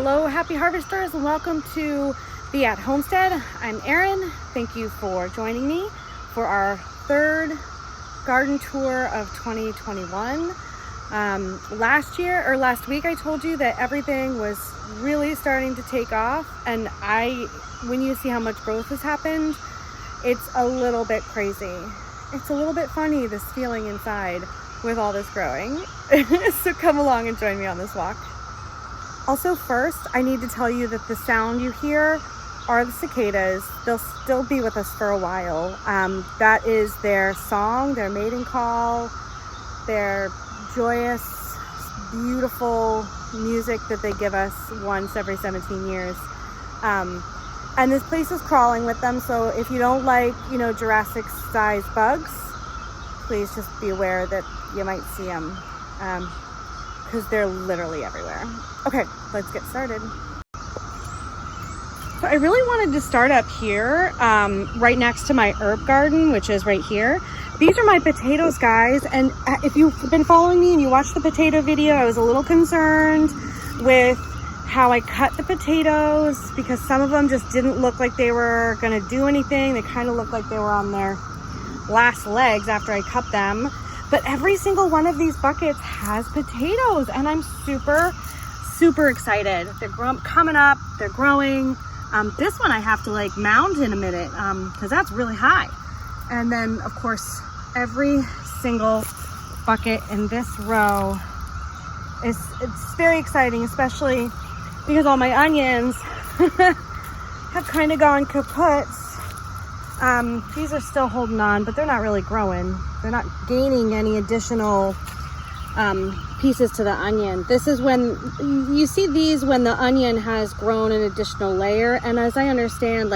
Hello, happy harvesters, and welcome to the At Homestead. I'm Erin. Thank you for joining me for our third garden tour of 2021. Last week I told you that everything was really starting to take off, and when you see how much growth has happened, it's a little bit crazy. It's a little bit funny, this feeling inside with all this growing. So come along and join me on this walk. Also, first, I need to tell you that the sound you hear are the cicadas. They'll still be with us for a while. That is their song, their mating call, their joyous, beautiful music that they give us once every 17 years. And this place is crawling with them, so if you don't like, Jurassic-sized bugs, please just be aware that you might see them, because they're literally everywhere. Okay, let's get started. So I really wanted to start up here, right next to my herb garden, which is right here. These are my potatoes, guys, and if you've been following me and you watched the potato video, I was a little concerned with how I cut the potatoes because some of them just didn't look like they were gonna do anything. They kind of looked like they were on their last legs after I cut them. But every single one of these buckets has potatoes, and I'm super, super excited. They're coming up, they're growing. This one I have to mound in a minute because that's really high. And then of course, every single bucket in this row it's very exciting, especially because all my onions have kind of gone kaput. These are still holding on, but they're not really growing. They're not gaining any additional pieces to the onion. This is when you see these when the onion has grown an additional layer. And as I understand,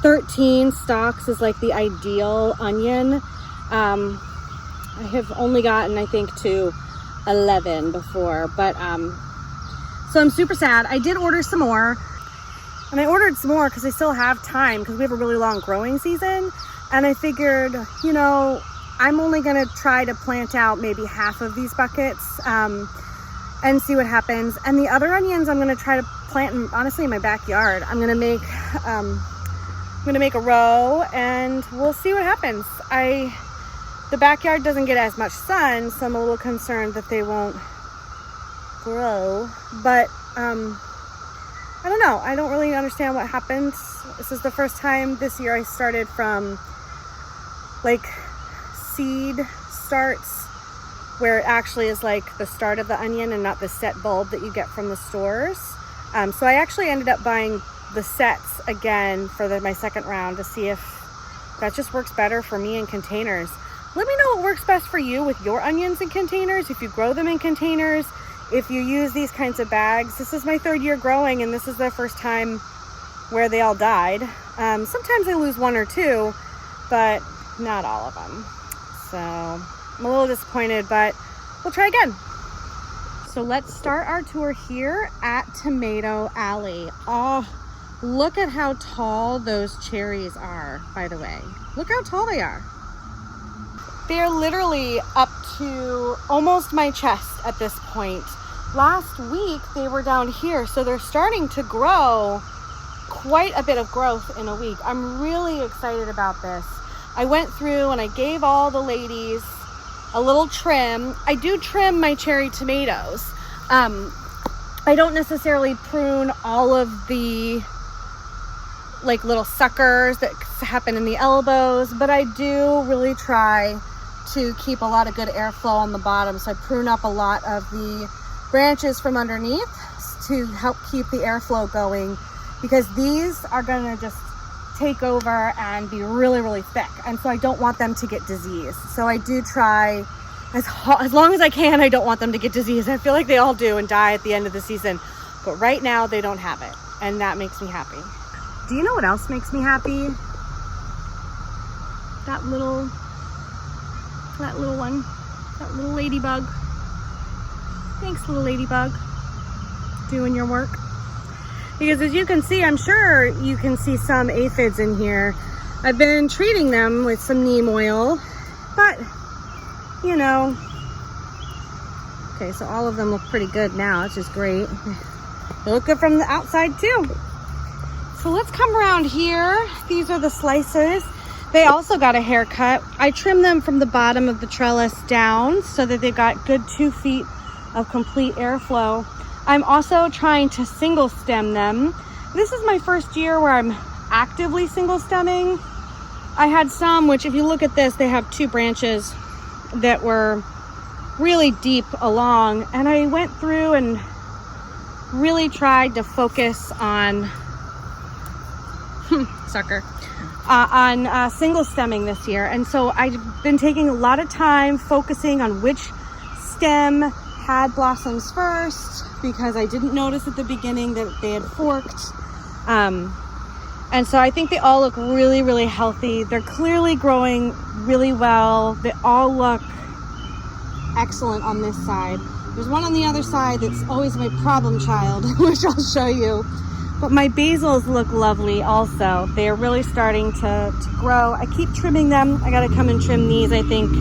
13 stalks is the ideal onion. I have only gotten, I think, to 11 before, but so I'm super sad. I did order some more, and I ordered some more because I still have time because we have a really long growing season. And I figured, I'm only gonna try to plant out maybe half of these buckets and see what happens. And the other onions I'm gonna try to plant honestly in my backyard. I'm gonna make a row and we'll see what happens. The backyard doesn't get as much sun, so I'm a little concerned that they won't grow, but I don't know. I don't really understand what happens. This is the first time this year I started from seed starts, where it actually is the start of the onion and not the set bulb that you get from the stores. So I actually ended up buying the sets again for my second round to see if that just works better for me in containers. Let me know what works best for you with your onions in containers, if you grow them in containers, if you use these kinds of bags. This is my third year growing, and this is the first time where they all died. Sometimes I lose one or two, but not all of them. So I'm a little disappointed, but we'll try again. So let's start our tour here at Tomato Alley. Oh, look at how tall those cherries are, by the way. Look how tall they are. They're literally up to almost my chest at this point. Last week they were down here, so they're starting to grow quite a bit of growth in a week. I'm really excited about this. I went through and I gave all the ladies a little trim. I do trim my cherry tomatoes. I don't necessarily prune all of the little suckers that happen in the elbows, but I do really try to keep a lot of good airflow on the bottom. So I prune up a lot of the branches from underneath to help keep the airflow going, because these are gonna just take over and be really, really thick. And so I don't want them to get disease. So I do try as long as I can. I don't want them to get disease. I feel like they all do and die at the end of the season. But right now they don't have it. And that makes me happy. Do you know what else makes me happy? That little one, that little ladybug. Thanks, little ladybug, doing your work. Because as you can see, I'm sure you can see some aphids in here. I've been treating them with some neem oil, but okay, so all of them look pretty good now, which is great. they look good from the outside too. So let's come around here. These are the slicers. They also got a haircut. I trimmed them from the bottom of the trellis down so that they got good 2 feet of complete airflow. I'm also trying to single stem them. This is my first year where I'm actively single stemming. I had some, which if you look at this, they have 2 branches that were really deep along, and I went through and really tried to focus on single stemming this year. And so I've been taking a lot of time focusing on which stem had blossoms first, because I didn't notice at the beginning that they had forked. And so I think they all look really, really healthy. They're clearly growing really well. They all look excellent on this side. There's one on the other side that's always my problem child, which I'll show you. But my basils look lovely also. They are really starting to grow. I keep trimming them. I gotta come and trim these, I think,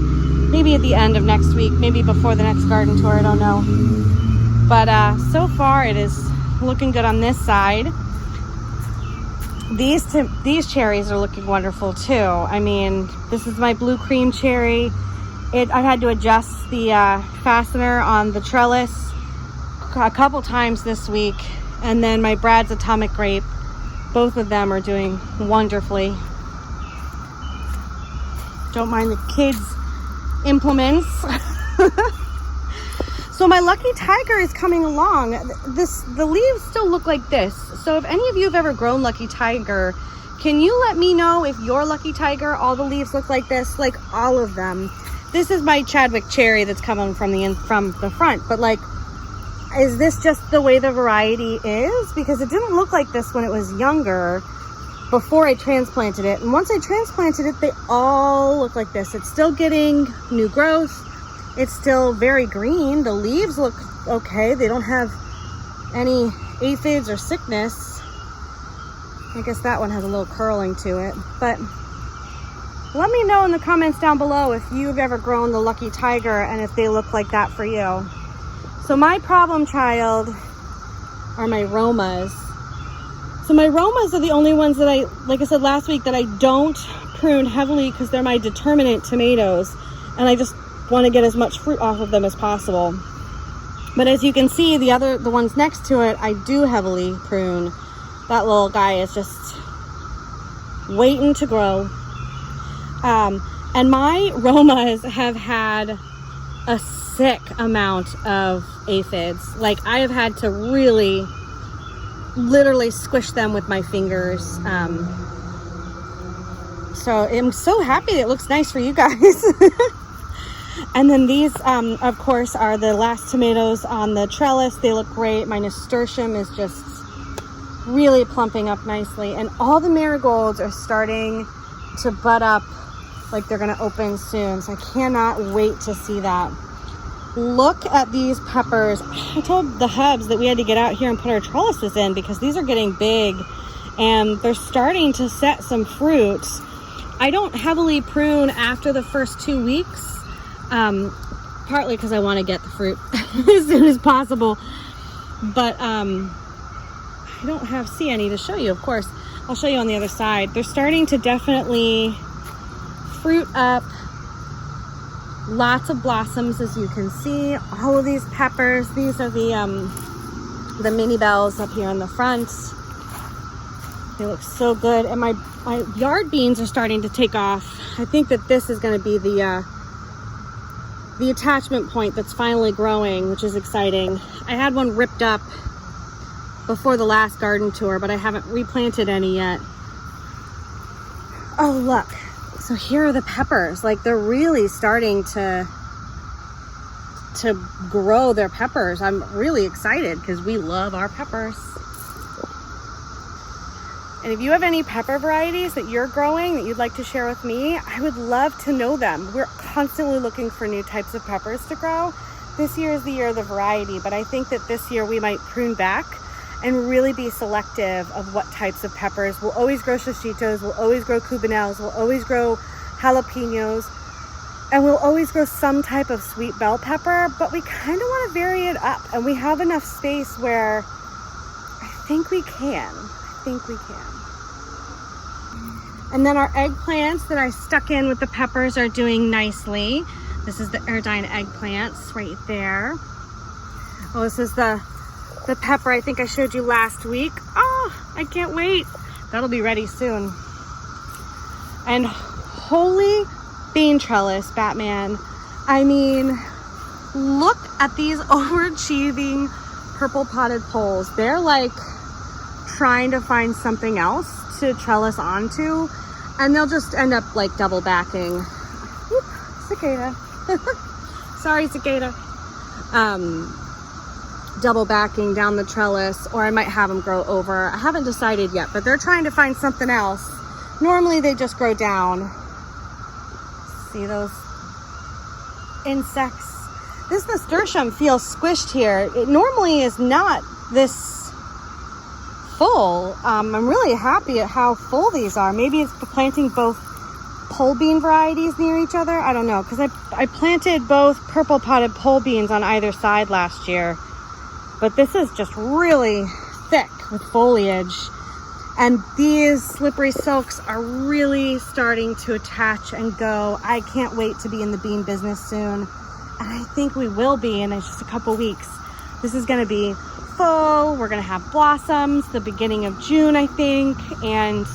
maybe at the end of next week, maybe before the next garden tour, I don't know. But so far it is looking good on this side. These cherries are looking wonderful too. I mean, this is my blue cream cherry. I had to adjust the fastener on the trellis a couple times this week. And then my Brad's Atomic Grape, both of them are doing wonderfully. Don't mind the kids' implements. So my Lucky Tiger is coming along. The leaves still look like this. So if any of you have ever grown Lucky Tiger, can you let me know if your Lucky Tiger, all the leaves look like this? Like all of them. This is my Chadwick Cherry that's coming from the front, but like, is this just the way the variety is? Because it didn't look like this when it was younger, before I transplanted it. And once I transplanted it, they all look like this. It's still getting new growth. It's still very green. The leaves look okay. They don't have any aphids or sickness. I guess that one has a little curling to it. But let me know in the comments down below if you've ever grown the Lucky Tiger and if they look like that for you. So my problem child are my Romas. So my Romas are the only ones that like I said last week, that I don't prune heavily because they're my determinant tomatoes. And I just want to get as much fruit off of them as possible. But as you can see, the ones next to it, I do heavily prune. That little guy is just waiting to grow. And my Romas have had a sick amount of aphids. Like, I have had to really literally squish them with my fingers. So I'm so happy it looks nice for you guys. And then these, of course, are the last tomatoes on the trellis. They look great. My nasturtium is just really plumping up nicely. And all the marigolds are starting to bud up, like they're going to open soon. So I cannot wait to see that. Look at these peppers. I told the hubs that we had to get out here and put our trellises in because these are getting big and they're starting to set some fruit. I don't heavily prune after the first 2 weeks. Partly because I want to get the fruit as soon as possible, but I don't see any to show you. Of course, I'll show you on the other side. They're starting to definitely fruit up. Lots of blossoms, as you can see. All of these peppers. These are the mini bells up here in the front. They look so good, and my yard beans are starting to take off. I think that this is going to be the attachment point that's finally growing, which is exciting. I had one ripped up before the last garden tour, but I haven't replanted any yet. Oh, look. So here are the peppers. Like, they're really starting to grow their peppers. I'm really excited because we love our peppers. And if you have any pepper varieties that you're growing that you'd like to share with me, I would love to know them. We're constantly looking for new types of peppers to grow. This year is the year of the variety, but I think that this year we might prune back and really be selective of what types of peppers. We'll always grow shishitos, we'll always grow cubanelles, we'll always grow jalapenos, and we'll always grow some type of sweet bell pepper, but we kind of want to vary it up, and we have enough space where think we can. I think we can. And then our eggplants that I stuck in with the peppers are doing nicely. This is the Erdine eggplants right there. Oh, this is the pepper I think I showed you last week. Oh, I can't wait. That'll be ready soon. And holy bean trellis, Batman. I mean, look at these overachieving purple potted poles. They're like trying to find something else to trellis onto, and they'll just end up like double backing. Whoop, cicada. Sorry, cicada. Double backing down the trellis, or I might have them grow over. I haven't decided yet, but they're trying to find something else. Normally they just grow down. See those insects? This nasturtium feels squished here. It normally is not this full. I'm really happy at how full these are. Maybe it's planting both pole bean varieties near each other. I don't know, because I planted both purple potted pole beans on either side last year. But this is just really thick with foliage. And these slippery silks are really starting to attach and go. I can't wait to be in the bean business soon. And I think we will be in just a couple weeks. This is gonna be full. We're gonna have blossoms the beginning of June, I think. And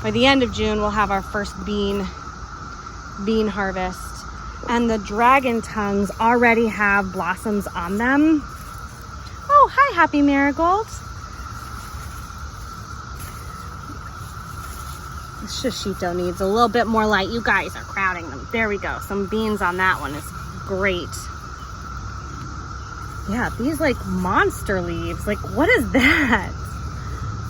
by the end of June, we'll have our first bean harvest. And the dragon tongues already have blossoms on them. Oh, hi, Happy Marigold. Shishito needs a little bit more light. You guys are crowding them. There we go. Some beans on that one is great. Yeah, these like monster leaves. Like, what is that?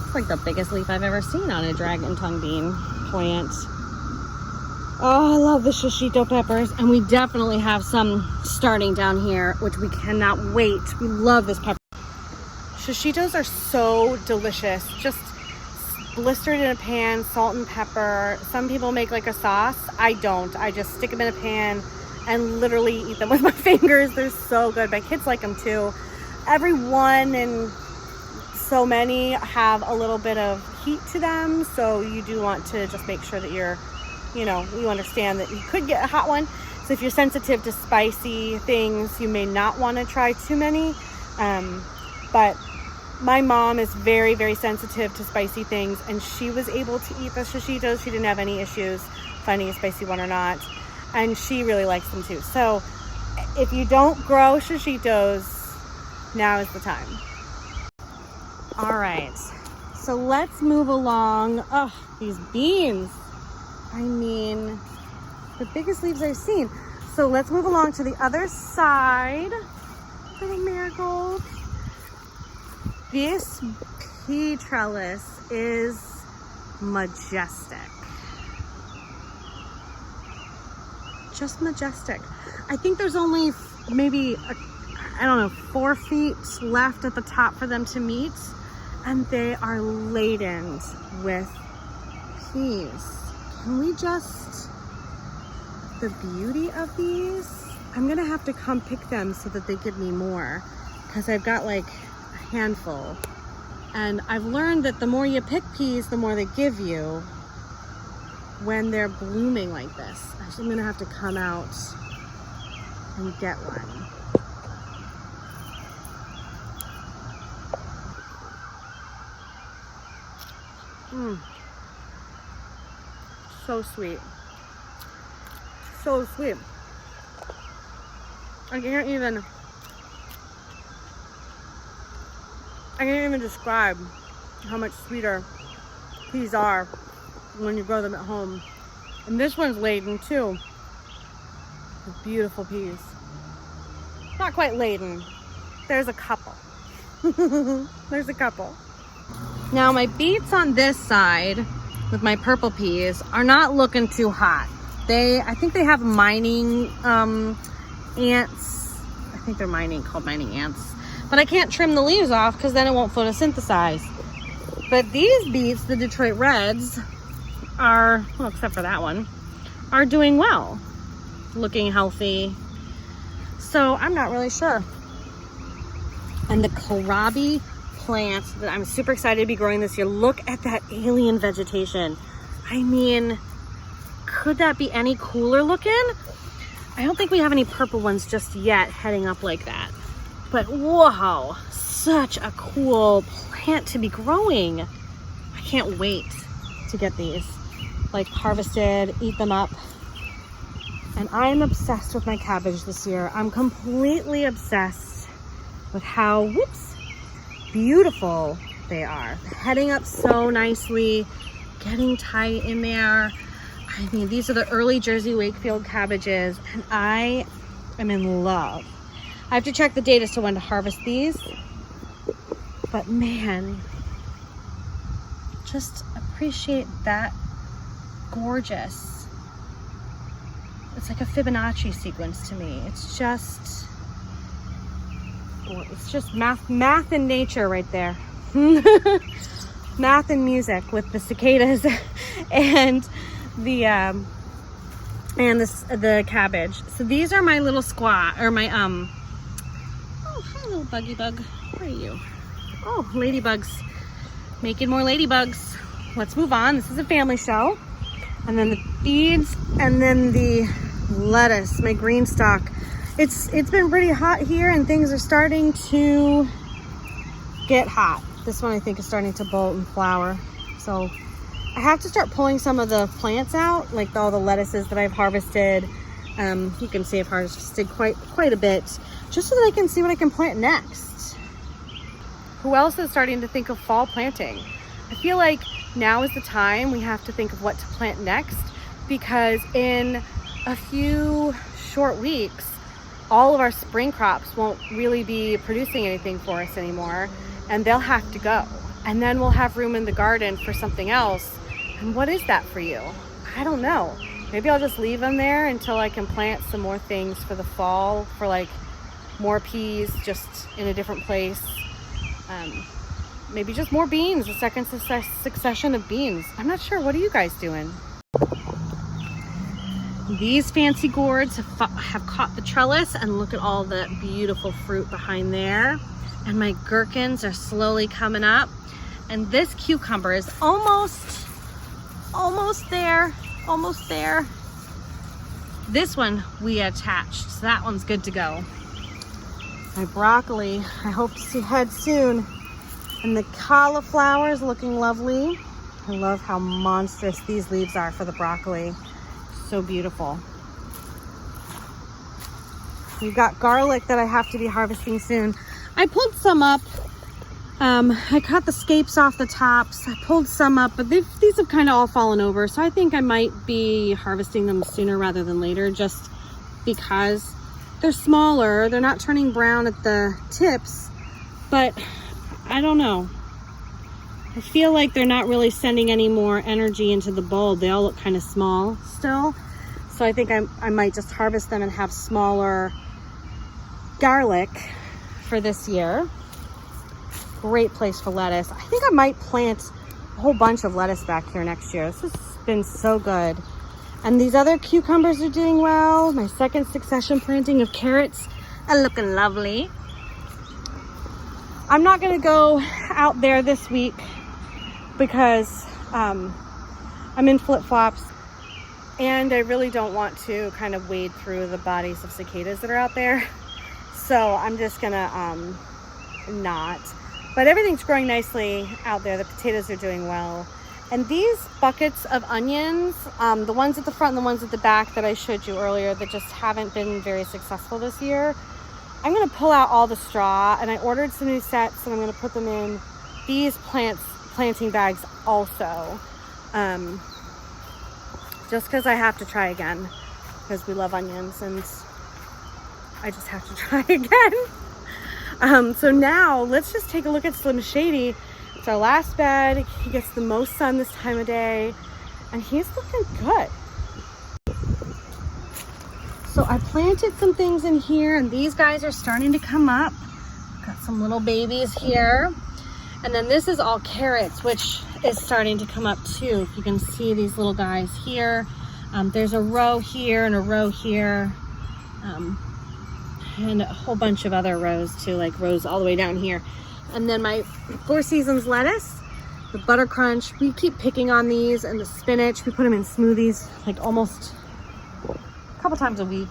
It's like the biggest leaf I've ever seen on a dragon tongue bean plant. Oh, I love the Shishito peppers. And we definitely have some starting down here, which we cannot wait. We love this pepper. Shishitos are so delicious. Just blistered in a pan, salt and pepper. Some people make like a sauce. I don't. I just stick them in a pan and literally eat them with my fingers. They're so good. My kids like them too. Every one and so many have a little bit of heat to them. So you do want to just make sure that you're, you understand that you could get a hot one. So if you're sensitive to spicy things, you may not want to try too many. But my mom is very, very sensitive to spicy things, and she was able to eat the Shishitos. She didn't have any issues finding a spicy one or not, and she really likes them too. So if you don't grow Shishitos, now is the time. All right, so let's move along. Oh, these beans. I mean, the biggest leaves I've seen. So let's move along to the other side. Little marigold. This pea trellis is majestic. Just majestic. I think there's only maybe, 4 feet left at the top for them to meet. And they are laden with peas. Can we just, the beauty of these? I'm gonna have to come pick them so that they give me more, because I've got like handful, and I've learned that the more you pick peas, the more they give you when they're blooming like this. I'm gonna have to come out and get one. So sweet, so sweet. I can't even describe how much sweeter peas are when you grow them at home. And this one's laden too with beautiful peas. Not quite laden. There's a couple. There's a couple. Now my beets on this side with my purple peas are not looking too hot. I think they have mining ants. I think they're called mining ants. But I can't trim the leaves off because then it won't photosynthesize. But these beets, the Detroit Reds, are, well, except for that one, are doing well. Looking healthy. So I'm not really sure. And the Kohlrabi plant that I'm super excited to be growing this year. Look at that alien vegetation. I mean, could that be any cooler looking? I don't think we have any purple ones just yet heading up like that. But whoa, such a cool plant to be growing. I can't wait to get these like harvested, eat them up. And I'm obsessed with my cabbage this year. I'm completely obsessed with how, whoops, beautiful they are. Heading up so nicely, getting tight in there. I mean, these are the early Jersey Wakefield cabbages, and I am in love. I have to check the date as to when to harvest these, but man, just appreciate that gorgeous. It's like a Fibonacci sequence to me. It's just math and nature right there. Math and music with the cicadas and the cabbage. So these are my little oh, hi little buggy bug. Where are you? Oh, ladybugs. Making more ladybugs. Let's move on. This is a family show. And then the beets, and then the lettuce, my green stalk. It's been pretty hot here, and things are starting to get hot. This one I think is starting to bolt and flower. So I have to start pulling some of the plants out, like all the lettuces that I've harvested. You can see I've harvested quite a bit, just so that I can see what I can plant next. Who else is starting to think of fall planting? I feel like now is the time we have to think of what to plant next, because in a few short weeks, all of our spring crops won't really be producing anything for us anymore, and they'll have to go. And then we'll have room in the garden for something else. And what is that for you? I don't know. Maybe I'll just leave them there until I can plant some more things for the fall, for like more peas just in a different place. Maybe just more beans, a second succession of beans. I'm not sure. What are you guys doing? These fancy gourds have caught the trellis, and look at all the beautiful fruit behind there. And my gherkins are slowly coming up. And this cucumber is almost there. This one we attached, so that one's good to go. My broccoli, I hope to see head soon. And the cauliflower is looking lovely. I love how monstrous these leaves are for the broccoli. So beautiful. We've got garlic that I have to be harvesting soon. I pulled some up. I cut the scapes off the tops. I pulled some up, but these have kind of all fallen over. So I think I might be harvesting them sooner rather than later, just because they're smaller. They're not turning brown at the tips, but I don't know. I feel like they're not really sending any more energy into the bulb. They all look kind of small still. So I think I might just harvest them and have smaller garlic for this year. Great place for lettuce. I think I might plant a whole bunch of lettuce back here next year. This has been so good. And these other cucumbers are doing well. My second succession planting of carrots are looking lovely. I'm not gonna go out there this week because I'm in flip-flops, and I really don't want to kind of wade through the bodies of cicadas that are out there. So I'm just gonna not. But everything's growing nicely out there. The potatoes are doing well. And these buckets of onions, the ones at the front and the ones at the back that I showed you earlier that just haven't been very successful this year, I'm gonna pull out all the straw, and I ordered some new sets, and I'm gonna put them in these planting bags also. Just because I have to try again, because we love onions and I just have to try again. So now let's just take a look at Slim Shady. It's our last bed. He gets the most sun this time of day, and he's looking good. So I planted some things in here, and these guys are starting to come up. Got some little babies here. And then this is all carrots, which is starting to come up too. You can see these little guys here. There's a row here and a row here. And a whole bunch of other rows too, like rows all the way down here. And then my Four Seasons lettuce, the butter crunch. We keep picking on these, and the spinach. We put them in smoothies like almost a couple times a week.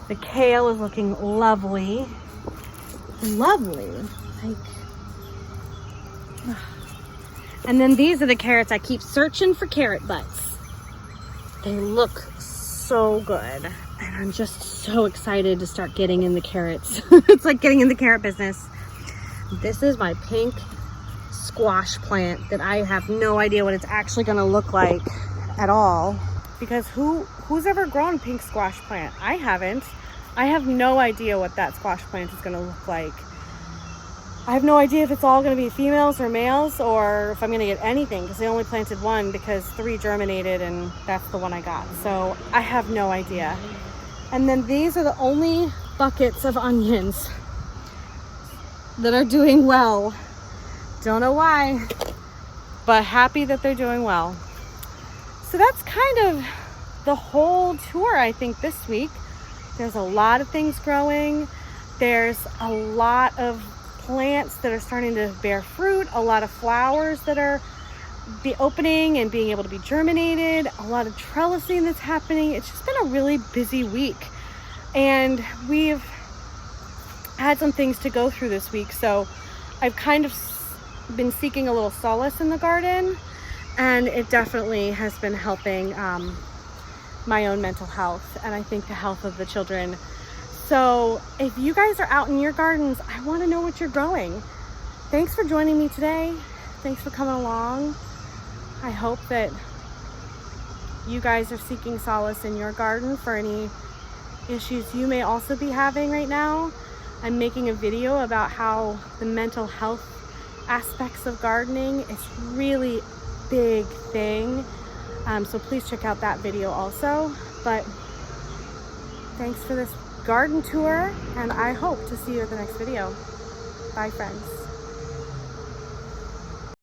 The kale is looking lovely. Lovely. Like, and then these are the carrots. I keep searching for carrot butts. They look so good. And I'm just so excited to start getting in the carrots. It's like getting in the carrot business. This is my pink squash plant that I have no idea what it's actually gonna look like at all. Because who's ever grown a pink squash plant? I haven't. I have no idea what that squash plant is gonna look like. I have no idea if it's all gonna be females or males, or if I'm gonna get anything, because I only planted one because 3 germinated and that's the one I got. So I have no idea. And then these are the only buckets of onions that are doing well. Don't know why, but happy that they're doing well. So that's kind of the whole tour, I think, this week. There's a lot of things growing. There's a lot of plants that are starting to bear fruit, a lot of flowers that are opening and being able to be germinated, a lot of trellising that's happening. It's just been a really busy week, and we've had some things to go through this week, so I've kind of been seeking a little solace in the garden, and it definitely has been helping my own mental health, and I think the health of the children. So if you guys are out in your gardens, I want to know what you're growing. Thanks for joining me today. Thanks for coming along. I hope that you guys are seeking solace in your garden for any issues you may also be having right now. I'm making a video about how the mental health aspects of gardening is really big thing. So please check out that video also. But thanks for this garden tour, and I hope to see you at the next video. Bye, friends.